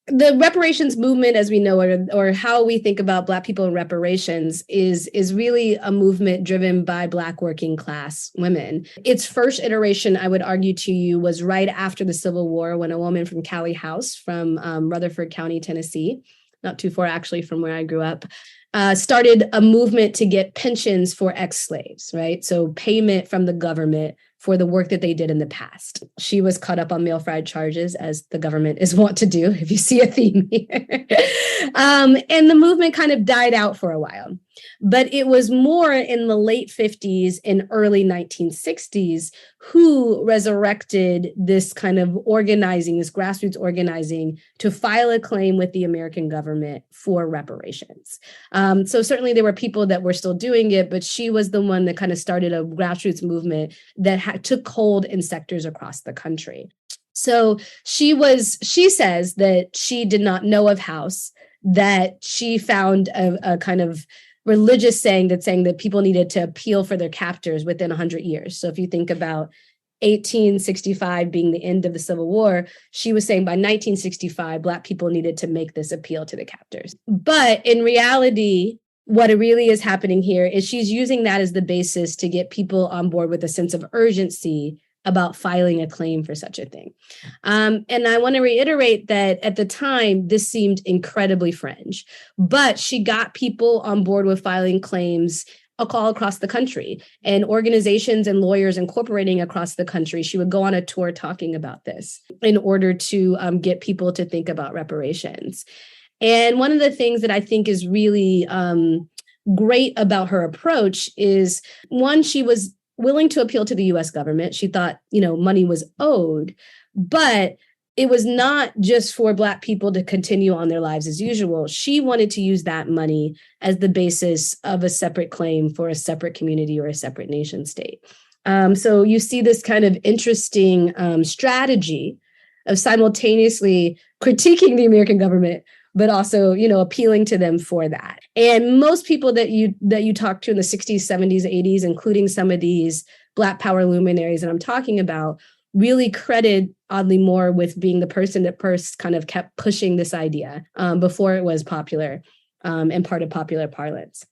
the reparations movement, as we know, or how we think about Black people in reparations, is really a movement driven by Black working class women. Its first iteration, I would argue to you, was right after the Civil War, when a woman from Callie House from Rutherford County, Tennessee, not too far actually from where I grew up, started a movement to get pensions for ex-slaves, right? So payment from the government for the work that they did in the past. She was caught up on mail fraud charges, as the government is wont to do, if you see a theme here. And the movement kind of died out for a while. But it was more in the late 50s and early 1960s who resurrected this kind of organizing, this grassroots organizing, to file a claim with the American government for reparations. So certainly there were people that were still doing it, but she was the one that kind of started a grassroots movement that took hold in sectors across the country. So she says that she did not know of House, that she found a kind of religious saying that people needed to appeal for their captors within 100 years. So if you think about 1865 being the end of the Civil War, she was saying by 1965, Black people needed to make this appeal to the captors. But in reality, what really is happening here is she's using that as the basis to get people on board with a sense of urgency about filing a claim for such a thing. And I want to reiterate that at the time, this seemed incredibly fringe, but she got people on board with filing claims all across the country, and organizations and lawyers incorporating across the country. She would go on a tour talking about this in order to get people to think about reparations. And one of the things that I think is really great about her approach is, one, she was willing to appeal to the US government. She thought, money was owed, but it was not just for Black people to continue on their lives as usual. She wanted to use that money as the basis of a separate claim for a separate community or a separate nation state. So you see this kind of interesting strategy of simultaneously critiquing the American government, but also, appealing to them for that. And most people that you talk to in the 60s, 70s, 80s, including some of these Black power luminaries that I'm talking about, really credit Audley Moore with being the person that first kind of kept pushing this idea before it was popular and part of popular parlance.